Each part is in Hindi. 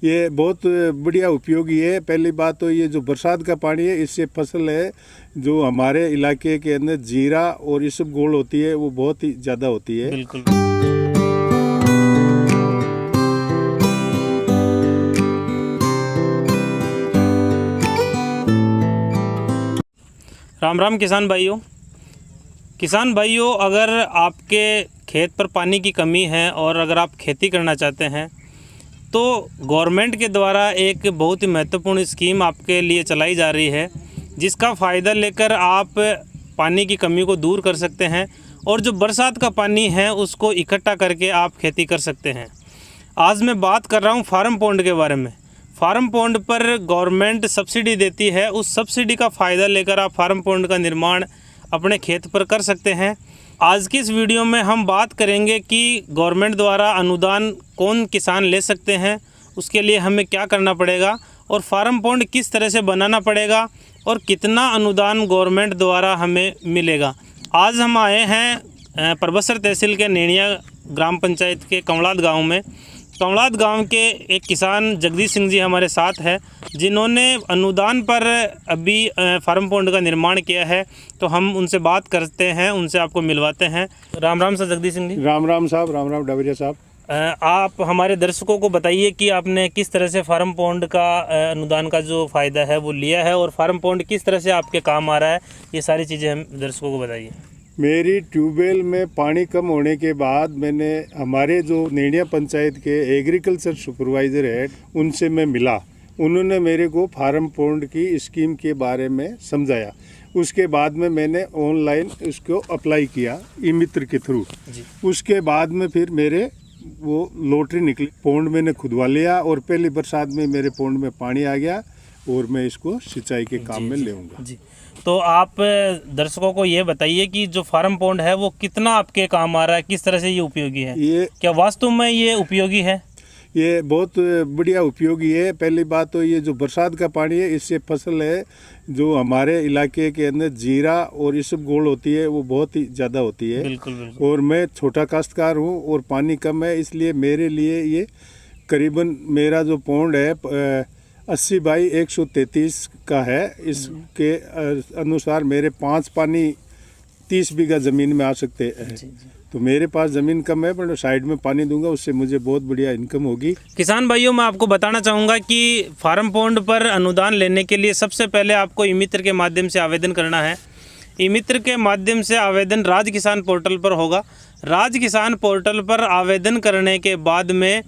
ये बहुत बढ़िया उपयोगी है। पहली बात तो ये जो बरसात का पानी है, इससे फसल है जो हमारे इलाके के अंदर जीरा और इसबगोल होती है वो बहुत ही ज़्यादा होती है। बिल्कुल। राम राम किसान भाइयों। अगर आपके खेत पर पानी की कमी है और अगर आप खेती करना चाहते हैं तो गवर्नमेंट के द्वारा एक बहुत ही महत्वपूर्ण स्कीम आपके लिए चलाई जा रही है, जिसका फ़ायदा लेकर आप पानी की कमी को दूर कर सकते हैं और जो बरसात का पानी है उसको इकट्ठा करके आप खेती कर सकते हैं। आज मैं बात कर रहा हूँ फार्म पॉन्ड के बारे में। फार्म पॉन्ड पर गवर्नमेंट सब्सिडी देती है, उस सब्सिडी का फ़ायदा लेकर आप फार्म पॉन्ड का निर्माण अपने खेत पर कर सकते हैं। आज की इस वीडियो में हम बात करेंगे कि गवर्नमेंट द्वारा अनुदान कौन किसान ले सकते हैं, उसके लिए हमें क्या करना पड़ेगा और फार्म पॉन्ड किस तरह से बनाना पड़ेगा और कितना अनुदान गवर्नमेंट द्वारा हमें मिलेगा। आज हम आए हैं परबसर तहसील के नेणिया ग्राम पंचायत के कंवलाद गाँव में। कंवलाद गांव के एक किसान जगदीश सिंह जी हमारे साथ हैं, जिन्होंने अनुदान पर अभी फार्म पॉन्ड का निर्माण किया है। तो हम उनसे बात करते हैं, उनसे आपको मिलवाते हैं। राम राम सर जगदीश सिंह जी। राम राम साहब, राम राम डबरिया साहब। आप हमारे दर्शकों को बताइए कि आपने किस तरह से फार्म पॉन्ड का अनुदान का जो फ़ायदा है वो लिया है और फार्म पॉन्ड किस तरह से आपके काम आ रहा है, ये सारी चीज़ें हम दर्शकों को बताइए। मेरी ट्यूबवेल में पानी कम होने के बाद मैंने हमारे जो नेणिया पंचायत के एग्रीकल्चर सुपरवाइज़र है उनसे मैं मिला। उन्होंने मेरे को फार्म पॉन्ड की स्कीम के बारे में समझाया। उसके बाद में मैंने ऑनलाइन उसको अप्लाई किया ई मित्र के थ्रू। उसके बाद में फिर मेरे वो लॉटरी निकली, पॉन्ड मैंने खुदवा लिया और पहली बरसात में मेरे पॉन्ड में पानी आ गया और मैं इसको सिंचाई के काम में लेऊंगा। जी, तो आप दर्शकों को ये बताइए कि जो फार्म पॉन्ड है वो कितना आपके काम आ रहा है, किस तरह से ये उपयोगी है। ये क्या वास्तव में ये उपयोगी है? ये बहुत बढ़िया उपयोगी है। पहली बात तो ये जो बरसात का पानी है, इससे फसल है जो हमारे इलाके के अंदर जीरा और इसबगोल होती है वो बहुत ही ज़्यादा होती है। बिल्कुल बिल्कुल। और मैं छोटा काश्तकार हूँ और पानी कम है, इसलिए मेरे लिए ये करीबन मेरा जो पॉन्ड है 80 बाई 133 का है। इसके अनुसार मेरे 5 पानी 30 बीघा ज़मीन में आ सकते हैं। तो मेरे पास ज़मीन कम है पर साइड में पानी दूंगा, उससे मुझे बहुत बढ़िया इनकम होगी। किसान भाइयों, मैं आपको बताना चाहूँगा कि फार्म पॉन्ड पर अनुदान लेने के लिए सबसे पहले आपको ई मित्र के माध्यम से आवेदन करना है। ई मित्र के माध्यम से आवेदन राज किसान पोर्टल पर होगा। राज किसान पोर्टल पर आवेदन करने के बाद में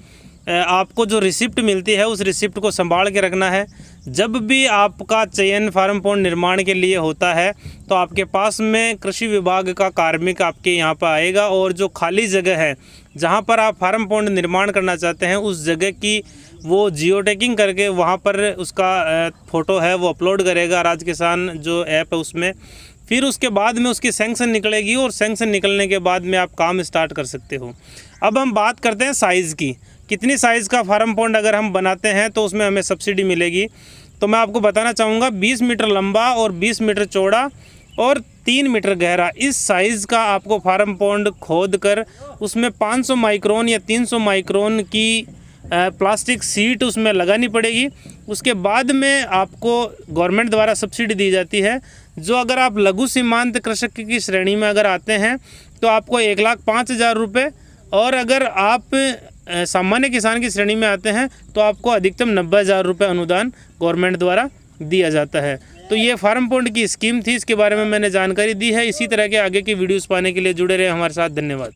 आपको जो रिसिप्ट मिलती है उस रिसिप्ट को संभाल के रखना है। जब भी आपका चयन फार्म पॉन्ड निर्माण के लिए होता है तो आपके पास में कृषि विभाग का कार्मिक आपके यहाँ पर आएगा और जो खाली जगह है जहाँ पर आप फार्म पॉन्ड निर्माण करना चाहते हैं उस जगह की वो जियो टैगिंग करके वहाँ पर उसका फ़ोटो है वो अपलोड करेगा राज किसान जो ऐप है उसमें। फिर उसके बाद में उसकी सैंक्शन निकलेगी और सैंक्शन निकलने के बाद में आप काम स्टार्ट कर सकते हो। अब हम बात करते हैं साइज़ की। कितनी साइज़ का फार्म पॉन्ड अगर हम बनाते हैं तो उसमें हमें सब्सिडी मिलेगी। तो मैं आपको बताना चाहूँगा 20 मीटर लंबा और 20 मीटर चौड़ा और 3 मीटर गहरा, इस साइज़ का आपको फार्म पॉन्ड खोद कर उसमें 500 माइक्रोन या 300 माइक्रोन की प्लास्टिक सीट उसमें लगानी पड़ेगी। उसके बाद में आपको गवर्नमेंट द्वारा सब्सिडी दी जाती है। जो अगर आप लघु सीमांत कृषक की श्रेणी में अगर आते हैं तो आपको 1,05,000 रुपये, और अगर आप सामान्य किसान की श्रेणी में आते हैं तो आपको अधिकतम 90,000 रुपये अनुदान गवर्नमेंट द्वारा दिया जाता है। तो ये फार्म पॉन्ड की स्कीम थी, इसके बारे में मैंने जानकारी दी है। इसी तरह के आगे की वीडियोस पाने के लिए जुड़े रहे हमारे साथ। धन्यवाद।